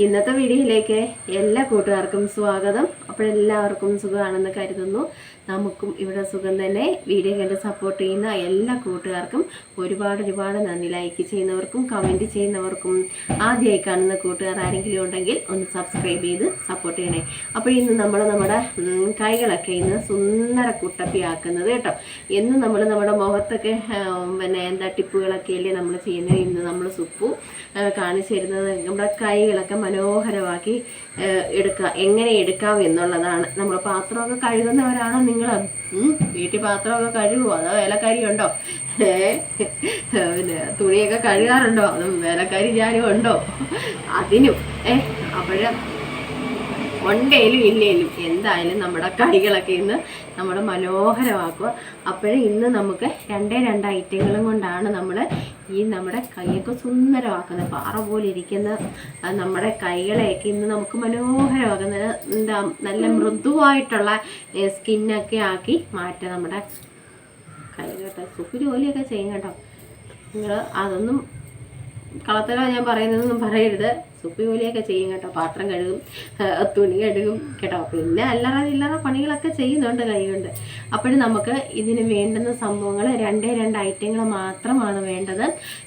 ഇന്നത്തെ വീഡിയോയിലേക്ക് എല്ലാ കൂട്ടുകാർക്കും സ്വാഗതം. അപ്പോഴെല്ലാവർക്കും സുഖമാണെന്ന് കരുതുന്നു. നമുക്കും ഇവിടെ സുഖം തന്നെ. വീഡിയോ കണ്ട് സപ്പോർട്ട് ചെയ്യുന്ന എല്ലാ കൂട്ടുകാർക്കും ഒരുപാട് നന്ദി. ലൈക്ക് ചെയ്യുന്നവർക്കും കമൻറ്റ് ചെയ്യുന്നവർക്കും ആദ്യമായി കാണുന്ന കൂട്ടുകാർ ആരെങ്കിലും ഉണ്ടെങ്കിൽ ഒന്ന് സബ്സ്ക്രൈബ് ചെയ്ത് സപ്പോർട്ട് ചെയ്യണേ. അപ്പോൾ ഇന്ന് നമ്മുടെ കൈകളൊക്കെ ഇന്ന് സുന്ദര കുട്ടപ്പിയാക്കുന്നത് കേട്ടോ. എന്നും നമ്മുടെ മുഖത്തൊക്കെ എന്താ ടിപ്പുകളൊക്കെ അല്ലേ നമ്മൾ ചെയ്യുന്നത്. ഇന്ന് നമ്മൾ സുപ്പു കാണിച്ചു തരുന്നത് നമ്മുടെ കൈകളൊക്കെ മനോഹരമാക്കി എങ്ങനെ എടുക്കാം എന്നുള്ളതാണ്. നമ്മൾ പാത്രമൊക്കെ കഴുകുന്നവരാണോ നിങ്ങൾ? വീട്ടിൽ പാത്രമൊക്കെ കഴുകുമോ? അതോ വേലക്കാരി ഉണ്ടോ? പിന്നെ തുണിയൊക്കെ കഴുകാറുണ്ടോ? അതും വേലക്കാരി ഞാനും ഉണ്ടോ? അതിനും അപ്പോഴും ഉണ്ടേലും ഇല്ലേലും എന്തായാലും നമ്മുടെ കൈകളൊക്കെ ഇന്ന് നമ്മൾ മനോഹരമാക്കുക. അപ്പോഴും ഇന്ന് നമുക്ക് രണ്ട് ഐറ്റങ്ങളും കൊണ്ടാണ് നമ്മൾ നമ്മുടെ കൈയൊക്കെ സുന്ദരമാക്കുന്നത്. പാറ പോലെ ഇരിക്കുന്ന നമ്മുടെ കൈകളെയൊക്കെ ഇന്ന് നമുക്ക് മനോഹരമാക്കുന്നത് എന്താ നല്ല മൃദുവായിട്ടുള്ള സ്കിന്നൊക്കെ ആക്കി മാറ്റാം നമ്മുടെ കൈ കേട്ടോ. സുഖ ജോലിയൊക്കെ ചെയ്യും കേട്ടോ. നിങ്ങൾ അതൊന്നും കളത്തലോ ഞാൻ പറയുന്നതൊന്നും പറയരുത്. സുപ്പി ജോലിയൊക്കെ ചെയ്യും കേട്ടോ. പാത്രം കഴുകും, തുണി കഴുകും കേട്ടോ. പിന്നെ അല്ലറ പണികളൊക്കെ ചെയ്യുന്നുണ്ട് കൈ കൊണ്ട്. അപ്പോഴും നമുക്ക് ഇതിന് വേണ്ടുന്ന സംഭവങ്ങൾ രണ്ട് ഐറ്റങ്ങൾ മാത്രമാണ് വേണ്ടത്.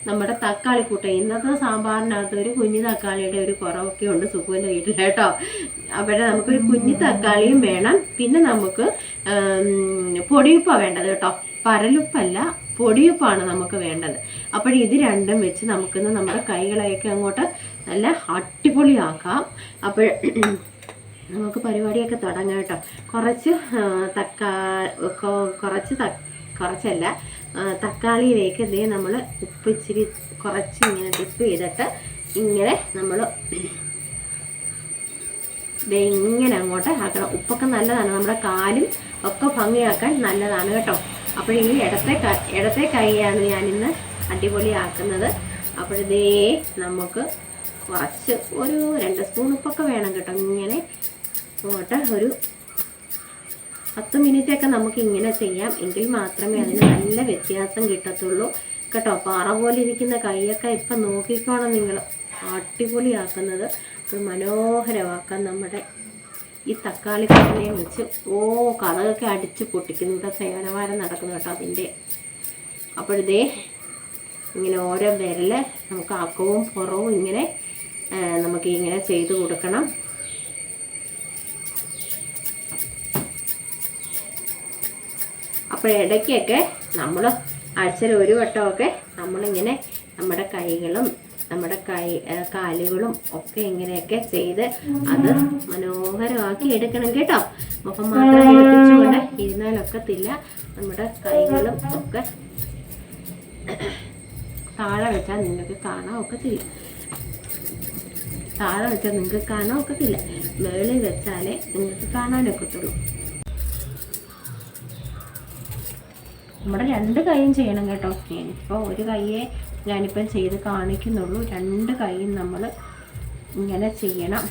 നമ്മുടെ തക്കാളിക്കൂട്ട ഇന്നത്തെ സാമ്പാറിനകത്ത് ഒരു കുഞ്ഞു തക്കാളിയുടെ ഒരു കുറവൊക്കെ ഉണ്ട് സുപ്പുവിൻ്റെ വീട്ടിൽ കേട്ടോ. അപ്പോഴേ നമുക്കൊരു കുഞ്ഞു തക്കാളിയും വേണം. പിന്നെ നമുക്ക് പൊടിയുപ്പാണ് വേണ്ടത് കേട്ടോ. പരലുപ്പല്ല, പൊടിയുപ്പാണ് നമുക്ക് വേണ്ടത്. അപ്പോൾ ഇത് രണ്ടും വെച്ച് നമുക്കിന്ന് നമ്മുടെ കൈകളെയൊക്കെ അങ്ങോട്ട് നല്ല അടിപൊളിയാക്കാം. അപ്പോൾ നമുക്ക് പരിപാടിയൊക്കെ തുടങ്ങാം കേട്ടോ. കുറച്ചല്ല തക്കാളിയിലേക്ക് ഇതേ നമ്മൾ ഉപ്പ് ഇച്ചിരി കുറച്ച് ഇങ്ങനെ ഡിപ്പ് ചെയ്തിട്ട് ഇങ്ങനെ നമ്മൾ ഇങ്ങനെ അങ്ങോട്ട് ആക്കണം. ഉപ്പൊക്കെ നല്ലതാണ്, നമ്മുടെ കാലും ഒക്കെ ഭംഗിയാക്കാൻ നല്ലതാണ് കേട്ടോ. അപ്പോൾ ഈ ഇടത്തെ കൈയാണ് ഞാനിന്ന് അടിപൊളിയാക്കുന്നത്. അപ്പോഴിതേ നമുക്ക് കുറച്ച് ഒരു 2 സ്പൂൺ ഉപ്പൊക്കെ വേണം കേട്ടോ. ഇങ്ങനെ അങ്ങോട്ട് ഒരു 10 മിനിറ്റൊക്കെ നമുക്ക് ഇങ്ങനെ ചെയ്യാം. എങ്കിൽ മാത്രമേ അതിന് നല്ല വ്യത്യാസം കിട്ടത്തുള്ളൂ കേട്ടോ. പാറ പോലെ ഇരിക്കുന്ന കൈയൊക്കെ ഇപ്പം നോക്കിക്കോണം നിങ്ങൾ. അടിപൊളിയാക്കുന്നത് ഒരു മനോഹരമാക്കാൻ നമ്മുടെ ഈ തക്കാളി കറിയെ വെച്ച് കഥകൊക്കെ അടിച്ച് പൊട്ടിക്കുന്നു. ഇവിടെ സേവനവാരം നടക്കുന്നു കേട്ടോ അതിൻ്റെ. അപ്പോഴിതേ ഇങ്ങനെ ഓരോ വിരല് നമുക്ക് അക്കവും പുറവും ഇങ്ങനെ നമുക്ക് ഇങ്ങനെ ചെയ്ത് കൊടുക്കണം. അപ്പോഴിടയ്ക്കൊക്കെ നമ്മൾ ആഴ്ചയിൽ ഒരു വട്ടമൊക്കെ നമ്മളിങ്ങനെ നമ്മുടെ കൈകളും നമ്മുടെ കാലുകളും ഒക്കെ ഇങ്ങനെയൊക്കെ ചെയ്ത് അത് മനോഹരമാക്കി എടുക്കണം കേട്ടോ. മുഖം മാത്രം എടുപ്പിച്ചുകൊണ്ട് ഇരുന്നാലൊക്കത്തില്ല. നമ്മുടെ കൈകളും ഒക്കെ താഴെ വെച്ചാൽ നിങ്ങൾക്ക് കാണാൻ ഒക്കത്തില്ല. മേളിൽ വെച്ചാലേ നിങ്ങൾക്ക് കാണാനൊക്കത്തുള്ളൂ. നമ്മുടെ 2 കൈയും ചെയ്യണം കേട്ടോ. ഇപ്പോൾ ഒരു കൈയെ ഞാനിപ്പം ചെയ്ത് കാണിക്കുന്നുള്ളൂ. 2 കൈയും നമ്മൾ ഇങ്ങനെ ചെയ്യണം.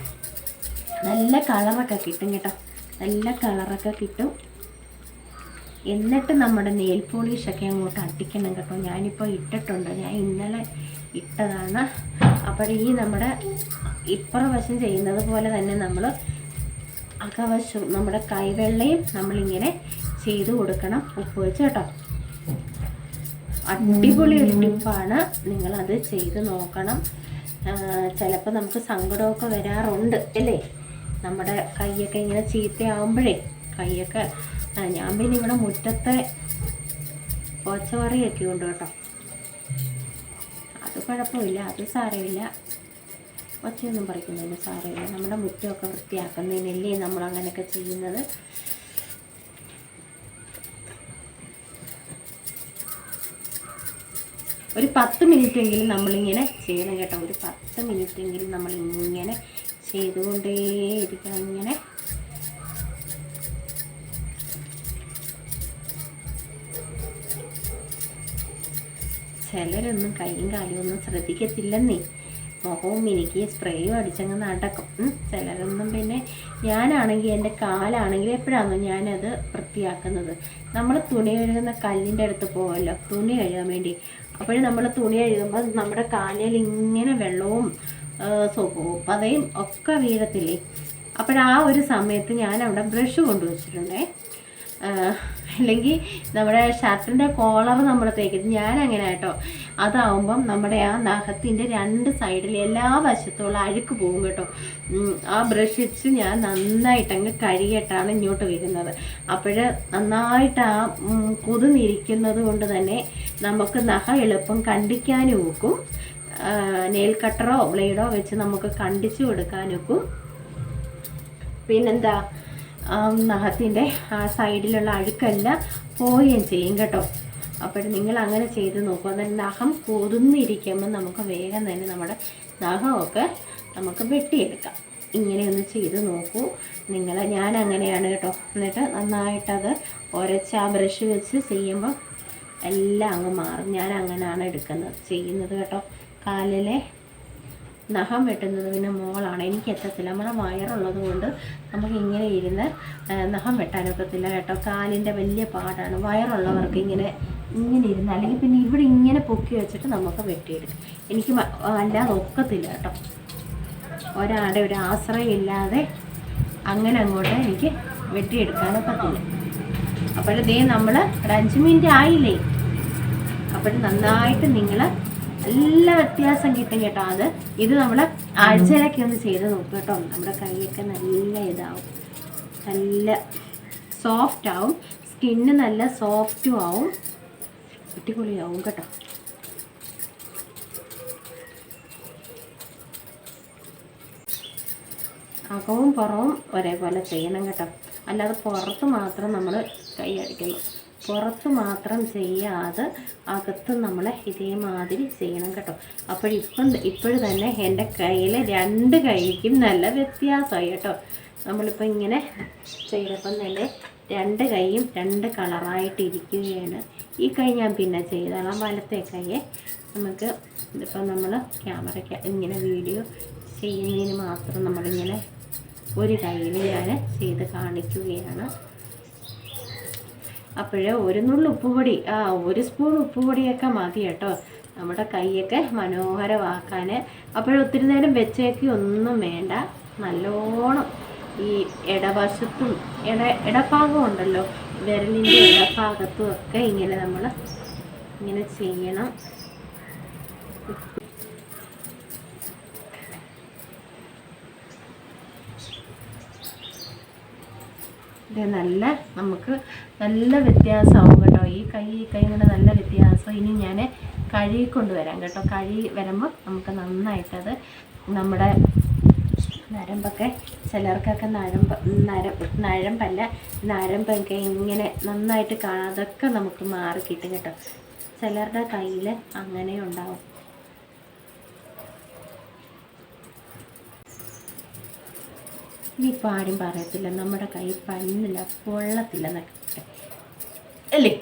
നല്ല കളറൊക്കെ കിട്ടും കേട്ടോ. നല്ല കളറൊക്കെ കിട്ടും. എന്നിട്ട് നമ്മുടെ നെയിൽ പോളിഷൊക്കെ അങ്ങോട്ട് അടിക്കണം കേട്ടോ. ഞാനിപ്പോൾ ഇട്ടിട്ടുണ്ട്, ഞാൻ ഇന്നലെ ഇട്ടതാണ്. അപ്പോൾ ഈ നമ്മുടെ ഇപ്പുറവശം ചെയ്യുന്നത് പോലെ തന്നെ നമ്മൾ അകവശവും നമ്മുടെ കൈവെള്ളയും നമ്മളിങ്ങനെ ചെയ്ത് കൊടുക്കണം ഉപ്പ് വെച്ച് കേട്ടോ. അടിപൊളി ഒരു ടിപ്പാണ്, നിങ്ങളത് ചെയ്ത് നോക്കണം. ചിലപ്പോൾ നമുക്ക് സങ്കടമൊക്കെ വരാറുണ്ട് അല്ലേ, നമ്മുടെ കൈയൊക്കെ ഇങ്ങനെ ചീത്തയാവുമ്പോഴേ. കൈയൊക്കെ ഞാൻ പിന്നെ ഇവിടെ മുറ്റത്തെ പോച്ചവറിയൊക്കെ ഉണ്ട് കേട്ടോ. അത് കുഴപ്പമില്ല, അത് സാരമില്ല. ഒച്ചയൊന്നും പറിക്കുന്നതിന് സാരമില്ല. നമ്മുടെ മുറ്റമൊക്കെ വൃത്തിയാക്കുന്നതിനല്ലേ നമ്മൾ അങ്ങനെയൊക്കെ ചെയ്യുന്നത്. ഒരു 10 മിനിറ്റെങ്കിലും നമ്മളിങ്ങനെ ചെയ്യണം കേട്ടോ. ഒരു 10 മിനിറ്റെങ്കിലും നമ്മളിങ്ങനെ ചെയ്തുകൊണ്ടേയിരിക്കണം. ഇങ്ങനെ ചിലരൊന്നും കൈയും കാലും ഒന്നും ശ്രദ്ധിക്കത്തില്ലെന്നേ. മുഖവും മിനുക്കി സ്പ്രേയും അടിച്ചങ്ങ് നടക്കും. ചിലരൊന്നും പിന്നെ ഞാനാണെങ്കിൽ എൻ്റെ കാലാണെങ്കിൽ എപ്പോഴാണോ ഞാനത് വൃത്തിയാക്കുന്നത്, നമ്മൾ തുണി കഴുകുന്ന കല്ലിൻ്റെ അടുത്ത് പോകുമല്ലോ തുണി കഴുകാൻ വേണ്ടി. അപ്പോഴും നമ്മൾ തുണി കഴുകുമ്പോൾ നമ്മുടെ കാലിൽ ഇങ്ങനെ വെള്ളവും സോപ്പ് പതയും ഒക്കെ വീഴത്തില്ലേ. അപ്പോഴാ ഒരു സമയത്ത് ഞാൻ അവിടെ ബ്രഷ് കൊണ്ടുവച്ചിട്ടുണ്ടേ. അല്ലെങ്കിൽ നമ്മുടെ ഷർട്ടിൻ്റെ കോളർ നമ്മൾ തേക്കുന്നത് ഞാൻ അങ്ങനെ കേട്ടോ. അതാവുമ്പം നമ്മുടെ ആ നഖത്തിൻ്റെ 2 സൈഡിൽ എല്ലാ വശത്തുള്ള അഴുക്ക് പോകും കേട്ടോ. ആ ബ്രഷ് വെച്ച് ഞാൻ നന്നായിട്ടങ്ങ് കഴുകിയിട്ടാണ് ഇങ്ങോട്ട് വരുന്നത്. അപ്പോൾ നന്നായിട്ട് ആ കുതിർന്നിരിക്കുന്നത് കൊണ്ട് തന്നെ നമുക്ക് നഖം എളുപ്പം കണ്ടിക്കാനും ഒക്കും. നെയിൽ കട്ടറോ ബ്ലേഡോ വെച്ച് നമുക്ക് കണ്ടിച്ചു കൊടുക്കാനൊക്കും. പിന്നെന്താ, നഖത്തിൻ്റെ ആ സൈഡിലുള്ള അഴുക്കെല്ലാം പോവുകയും ചെയ്യും കേട്ടോ. അപ്പോൾ നിങ്ങൾ അങ്ങനെ ചെയ്ത് നോക്കുക. അന്നേരം നഖം കൊതുന്നിരിക്കുമ്പോൾ നമുക്ക് വേഗം തന്നെ നമ്മുടെ നഖമൊക്കെ നമുക്ക് വെട്ടിയെടുക്കാം. ഇങ്ങനെയൊന്ന് ചെയ്ത് നോക്കൂ നിങ്ങൾ. ഞാൻ അങ്ങനെയാണ് കേട്ടോ. എന്നിട്ട് നന്നായിട്ടത് ഉരച്ച് ആ ബ്രഷ് വെച്ച് ചെയ്യുമ്പോൾ എല്ലാം അങ്ങ് മാറും. ഞാൻ അങ്ങനെയാണ് ചെയ്യുന്നത് കേട്ടോ. കാലിലെ നഖം വെട്ടുന്നത് പിന്നെ മോളാണ്, എനിക്ക് എത്തത്തില്ല. നമ്മുടെ വയറുള്ളത് കൊണ്ട് നമുക്ക് ഇങ്ങനെ ഇരുന്ന് നഖം വെട്ടാനൊക്കത്തില്ല കേട്ടോ. കാലിൻ്റെ വലിയ പാടാണ്. വയറുള്ളവർക്ക് ഇങ്ങനെ ഇരുന്ന് അല്ലെങ്കിൽ പിന്നെ ഇവിടെ ഇങ്ങനെ പൊക്കി വെച്ചിട്ട് നമുക്ക് വെട്ടിയെടുക്കും. എനിക്ക് അല്ലാതെ ഒക്കത്തില്ല കേട്ടോ. ഒരാളുടെ ഒരു ആശ്രയം ഇല്ലാതെ അങ്ങനെ അങ്ങോട്ട് എനിക്ക് വെട്ടിയെടുക്കാനൊക്കത്തില്ല. അപ്പോഴതേ നമ്മൾ ഒരു 5 മിനിറ്റ് ആയില്ലേ. അപ്പോൾ നന്നായിട്ട് നിങ്ങൾ നല്ല വ്യത്യാസം കിട്ടും കേട്ടോ. ഇത് നമ്മൾ ആഴ്ചയിലൊക്കെ ഒന്ന് ചെയ്ത് നോക്കും കേട്ടോ. നമ്മുടെ കൈയൊക്കെ നല്ല ഇതാവും, നല്ല സോഫ്റ്റ് ആവും, സ്കിന്ന് നല്ല സോഫ്റ്റും ആവും, അടിപൊളിയാവും കേട്ടോ. അകവും പുറവും ഒരേപോലെ ചെയ്യണം കേട്ടോ. അല്ലാതെ പുറത്ത് മാത്രം നമ്മൾ കൈ അടിക്കണം. പുറത്ത് മാത്രം ചെയ്യാതെ അകത്ത് നമ്മൾ ഇതേമാതിരി ചെയ്യണം കേട്ടോ. ഇപ്പോഴും തന്നെ എൻ്റെ കയ്യിൽ 2 കൈക്കും നല്ല വ്യത്യാസമായി കേട്ടോ. നമ്മളിപ്പോൾ ഇങ്ങനെ ചെയ്തപ്പം തന്നെ 2 കൈയും 2 കളറായിട്ട് ഇരിക്കുകയാണ്. ഈ കൈ ഞാൻ പിന്നെ ചെയ്തോളാം. വലത്തെ കൈയെ നമുക്ക് ഇതിപ്പോൾ നമ്മൾ ക്യാമറയ്ക്ക് ഇങ്ങനെ വീഡിയോ ചെയ്യുന്നതിന് മാത്രം നമ്മളിങ്ങനെ ഒരു കൈയിൽ ഞാൻ ചെയ്ത് കാണിക്കുകയാണ്. അപ്പോഴേ ഒരു നുള്ളു ഉപ്പുപൊടി, 1 സ്പൂൺ ഉപ്പുപൊടിയൊക്കെ മതി കേട്ടോ നമ്മുടെ കൈയൊക്കെ മനോഹരമാക്കാൻ. അപ്പോഴൊത്തിരി നേരം വെച്ചേക്ക് ഒന്നും വേണ്ട. നല്ലോണം ഈ ഇടവശത്തും ഇടഭാഗം ഉണ്ടല്ലോ, വിരലിൻ്റെ ഇടഭാഗത്തും ഒക്കെ ഇങ്ങനെ നമ്മൾ ഇങ്ങനെ ചെയ്യണം. ഇത് നമുക്ക് നല്ല വ്യത്യാസമാവും കേട്ടോ. ഈ കൈ കൊണ്ട് നല്ല വ്യത്യാസം. ഇനി ഞാൻ കഴുകിക്കൊണ്ട് വരാം കേട്ടോ. കഴുകി വരുമ്പോൾ നമുക്ക് നന്നായിട്ടത് നമ്മുടെ നരമ്പൊക്കെ, ചിലർക്കൊക്കെ നരമ്പല്ല നരമ്പൊക്കെ ഇങ്ങനെ നന്നായിട്ട് കാണാം. അതൊക്കെ നമുക്ക് മാറി കിട്ടും കേട്ടോ. ചിലരുടെ കയ്യിൽ അങ്ങനെ ഉണ്ടാവും. ഇനിയിപ്പോൾ ആരും പറയത്തില്ല നമ്മുടെ കൈ പന്നില്ല പൊള്ളത്തില്ലെന്നൊക്കെ അല്ലേ.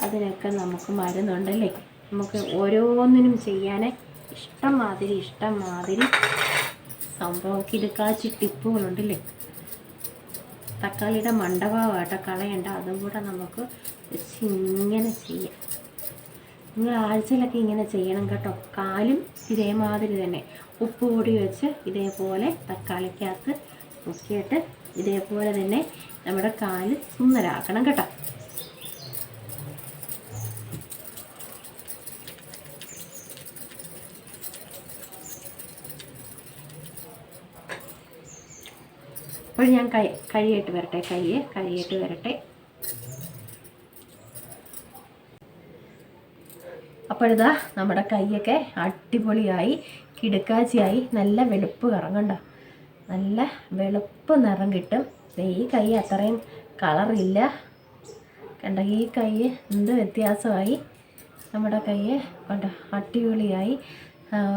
അതിനൊക്കെ നമുക്ക് മരുന്നുണ്ടല്ലേ. നമുക്ക് ഓരോന്നിനും ചെയ്യാൻ ഇഷ്ടം മാതിരി സംഭവം കിടുക്കാച്ചി ടിപ്പുകളുണ്ടല്ലേ. തക്കാളിയുടെ മണ്ടഭാഗമായിട്ട് കളയണ്ട, അതും കൂടെ നമുക്ക് ഇങ്ങനെ ചെയ്യാം. നിങ്ങൾ ആഴ്ചയിലൊക്കെ ഇങ്ങനെ ചെയ്യണം കേട്ടോ. കാലും ഇതേമാതിരി തന്നെ ഉപ്പുപൊടി വെച്ച് ഇതേപോലെ തക്കാളിക്കകത്ത് മുക്കിയിട്ട് ഇതേപോലെ തന്നെ നമ്മുടെ കാല് സുന്ദരാക്കണം കേട്ടോ. അപ്പോൾ ഞാൻ കഴുകിയിട്ട് വരട്ടെ. കഴുകിയിട്ട് വരട്ടെ. അപ്പോഴിതാ നമ്മുടെ കൈയൊക്കെ അടിപൊളിയായി കിടുക്കാച്ചിയായി നല്ല വെളുപ്പ് കറങ്ങണ്ട, നല്ല വെളുപ്പ് നിറം കിട്ടും. ഈ കൈ അത്രയും കളറില്ല കണ്ട. ഈ കൈ എന്ത് വ്യത്യാസമായി നമ്മുടെ കൈ കണ്ട, അടിപൊളിയായി.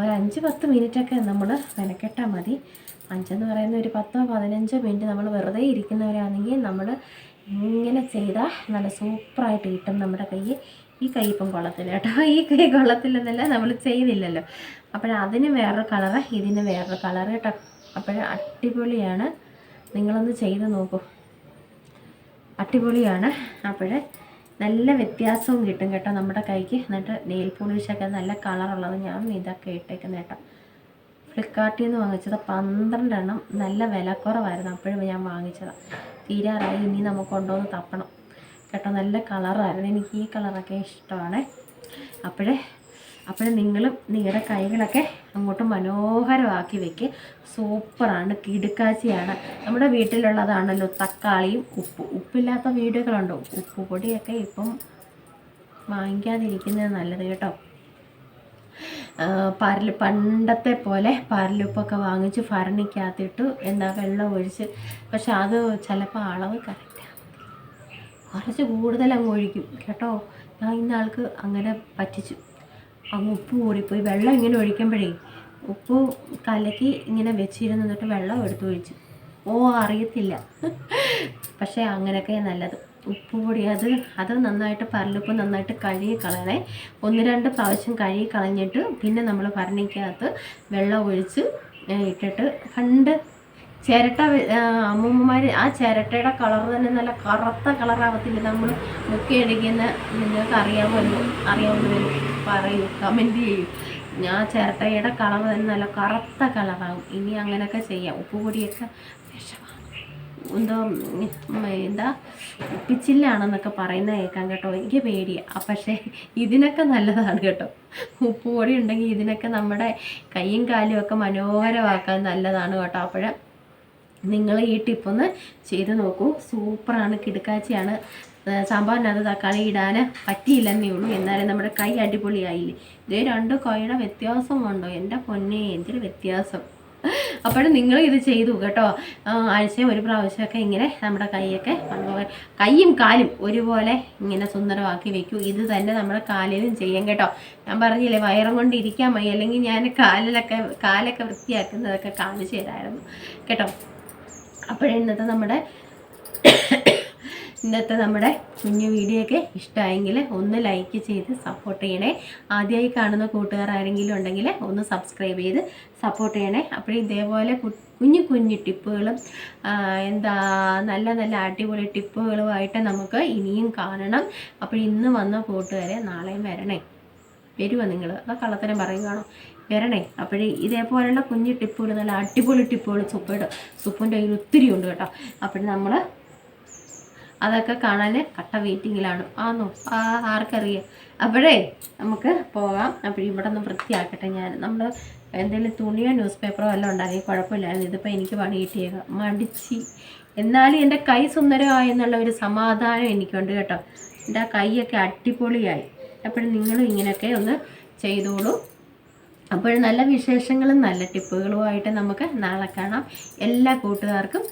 ഒരു 5-10 മിനിറ്റൊക്കെ നമ്മൾ മെനക്കെട്ടാൽ മതി. 5 എന്ന് പറയുന്ന ഒരു 10-15 മിനിറ്റ് നമ്മൾ വെറുതെ ഇരിക്കുന്നവരാണെങ്കിൽ നമ്മൾ ഇങ്ങനെ ചെയ്താൽ നല്ല സൂപ്പറായിട്ട് കിട്ടും നമ്മുടെ കൈ. ഈ കൈ ഇപ്പം കൊള്ളത്തില്ല കേട്ടോ. ഈ കൈ കൊള്ളത്തില്ലെന്നല്ല, നമ്മൾ ചെയ്തില്ലല്ലോ. അതിന് വേറൊരു കളറ്, ഇതിന് വേറൊരു കളറ് കേട്ടോ. അടിപൊളിയാണ്. നിങ്ങളൊന്ന് ചെയ്ത് നോക്കൂ, അടിപൊളിയാണ്. നല്ല വ്യത്യാസവും കിട്ടും കേട്ടോ നമ്മുടെ കൈക്ക്. എന്നിട്ട് നെയിൽ പോളിഷൊക്കെ നല്ല കളറുള്ളത് ഞാൻ ഇതൊക്കെ ഇട്ടേക്കുന്നത് കേട്ടോ. ഫ്ലിപ്കാർട്ടിൽ നിന്ന് വാങ്ങിച്ചത് 12 എണ്ണം. നല്ല വിലക്കുറവായിരുന്നു, അപ്പോഴും ഞാൻ വാങ്ങിച്ചതാണ്. തീരാറായി, ഇനി നമുക്ക് കൊണ്ടുവന്ന് തപ്പണം കേട്ടോ. നല്ല കളറായിരുന്നു, എനിക്ക് ഈ കളറൊക്കെ ഇഷ്ടമാണ്. അപ്പോഴേ നിങ്ങളും നിങ്ങളുടെ കൈകളൊക്കെ അങ്ങോട്ട് മനോഹരമാക്കി വെക്കുക. സൂപ്പറാണ്, കിടുക്കാച്ചിയാണ്. നമ്മുടെ വീട്ടിലുള്ളതാണല്ലോ തക്കാളിയും ഉപ്പില്ലാത്ത വീടുകളുണ്ടോ? ഉപ്പ് പൊടിയൊക്കെ ഇപ്പം വാങ്ങിക്കാതിരിക്കുന്നത് നല്ലത് കേട്ടോ. പണ്ടത്തെ പോലെ പാരലുപ്പൊക്കെ വാങ്ങിച്ച് ഭരണിക്കകത്തിട്ട് വെള്ളം ഒഴിച്ച്, പക്ഷെ അത് ചിലപ്പോൾ അളവ് കറക്റ്റാണ്, കുറച്ച് കൂടുതൽ അങ്ങ് ഒഴിക്കും കേട്ടോ. ഞാൻ ഇന്നാൾക്ക് അങ്ങനെ പറ്റിച്ചു, അങ്ങ് ഉപ്പ് കൂടിപ്പോയി. വെള്ളം ഇങ്ങനെ ഒഴിക്കുമ്പോഴേ ഉപ്പ് കലക്കി ഇങ്ങനെ വെച്ചിരുന്നിട്ട് വെള്ളം എടുത്ത് ഒഴിച്ചു. അറിയത്തില്ല, പക്ഷേ അങ്ങനെയൊക്കെ നല്ലത്. ഉപ്പ് പൊടി അത് നന്നായിട്ട് പരലുപ്പ് നന്നായിട്ട് കഴുകി കളയണേ. 1-2 പ്രാവശ്യം കഴുകി കളഞ്ഞിട്ട് പിന്നെ നമ്മൾ ഭരണിക്കകത്ത് വെള്ളം ഒഴിച്ച് ഇട്ടിട്ട് പണ്ട് ചിരട്ട അമ്മൂമ്മമാർ ആ ചിരട്ടയുടെ കളർ തന്നെ നല്ല കറുത്ത കളറാവത്തില്ല. നമ്മൾ മുക്കിയടിക്കുന്ന നിങ്ങൾക്ക് അറിയാമല്ലോ പറയൂ, കമൻറ്റ് ചെയ്യൂ. ഞാൻ ചിരട്ടയുടെ കളർ തന്നെ നല്ല കറുത്ത കളറാകും. ഇനി അങ്ങനെയൊക്കെ ചെയ്യാം. ഉപ്പ് പൊടിയൊക്കെ എന്താ ഉപ്പിച്ചില്ലാണെന്നൊക്കെ പറയുന്നത് കേൾക്കാം കേട്ടോ. എനിക്ക് പേടിയാണ്, പക്ഷേ ഇതിനൊക്കെ നല്ലതാണ് കേട്ടോ. ഉപ്പ് പൊടി ഉണ്ടെങ്കിൽ ഇതിനൊക്കെ നമ്മുടെ കൈയും കാലും ഒക്കെ മനോഹരമാക്കാൻ നല്ലതാണ് കേട്ടോ. അപ്പോൾ നിങ്ങൾ ഈ ടിപ്പൊന്ന് ചെയ്ത് നോക്കൂ. സൂപ്പറാണ്, കിടുക്കാച്ചിയാണ്. സാമ്പാറിനകത്ത് തക്കാളി ഇടാൻ പറ്റിയില്ലെന്നേ ഉള്ളൂ, എന്നാലും നമ്മുടെ കൈ അടിപൊളിയായില്ലേ. ഇതേ 2 കൈയുടെ വ്യത്യാസം കൊണ്ടോ എൻ്റെ പൊന്നെ, എന്തൊരു വ്യത്യാസം. അപ്പോൾ നിങ്ങൾ ഇത് ചെയ്തു കേട്ടോ. ആഴ്ചയിൽ 1 പ്രാവശ്യമൊക്കെ ഇങ്ങനെ നമ്മുടെ കൈയും കാലും ഒരുപോലെ ഇങ്ങനെ സുന്ദരമാക്കി വെക്കൂ. ഇത് തന്നെ നമ്മുടെ കാലിലും ചെയ്യാം കേട്ടോ. ഞാൻ പറഞ്ഞില്ലേ വയറും കൊണ്ട് ഇരിക്കാൻ വയ്യ, അല്ലെങ്കിൽ ഞാൻ കാലൊക്കെ വൃത്തിയാക്കുന്നതൊക്കെ കാണിച്ചു തരായിരുന്നു കേട്ടോ. ഇന്നത്തെ നമ്മുടെ കുഞ്ഞു വീഡിയോ ഒക്കെ ഇഷ്ടമായെങ്കിൽ ഒന്ന് ലൈക്ക് ചെയ്ത് സപ്പോർട്ട് ചെയ്യണേ. ആദ്യമായി കാണുന്ന കൂട്ടുകാർ ആരെങ്കിലും ഉണ്ടെങ്കിൽ ഒന്ന് സബ്സ്ക്രൈബ് ചെയ്ത് സപ്പോർട്ട് ചെയ്യണേ. അപ്പോൾ ഇതേപോലെ കുഞ്ഞു ടിപ്പുകളും നല്ല അടിപൊളി ടിപ്പുകളുമായിട്ട് നമുക്ക് ഇനിയും കാണണം. അപ്പോൾ ഇന്ന് വന്ന കൂട്ടുകാരെ നാളെയും വരുമോ നിങ്ങൾ? അതോ കള്ളത്തരം പറയുകയാണോ? വരണേ. അപ്പോൾ ഇതേപോലെയുള്ള കുഞ്ഞു ടിപ്പുകൾ, നല്ല അടിപൊളി ടിപ്പുകൾ സുപ്പിൻ്റെ കയ്യിൽ ഒത്തിരി ഉണ്ട് കേട്ടോ. അപ്പോൾ നമ്മൾ അതൊക്കെ കാണാൻ കട്ട വെയിറ്റിങ്ങിലാണ്. ആർക്കറിയാം. അപ്പോഴേ നമുക്ക് പോകാം. അപ്പോൾ ഇവിടെ ഒന്ന് വൃത്തിയാക്കട്ടെ ഞാൻ. നമ്മൾ എന്തെങ്കിലും തുണിയോ ന്യൂസ് പേപ്പറോ എല്ലാം ഉണ്ടാക്കി കുഴപ്പമില്ലായിരുന്നു. ഇതിപ്പോൾ എനിക്ക് പണി കിട്ടിയേക്കാം, മടിച്ച്. എന്നാലും എൻ്റെ കൈ സുന്ദരമായി എന്നുള്ള ഒരു സമാധാനം എനിക്കുണ്ട് കേട്ടോ. എൻ്റെ കൈയൊക്കെ അടിപൊളിയായി. അപ്പോൾ നിങ്ങളും ഇങ്ങനെയൊക്കെ ഒന്ന് ചെയ്തോളൂ. അപ്പോൾ നല്ല വിശേഷങ്ങളും നല്ല ടിപ്പുകളുമായിട്ട് നമുക്ക് നാളെ കാണാം. എല്ലാ കൂട്ടുകാർക്കും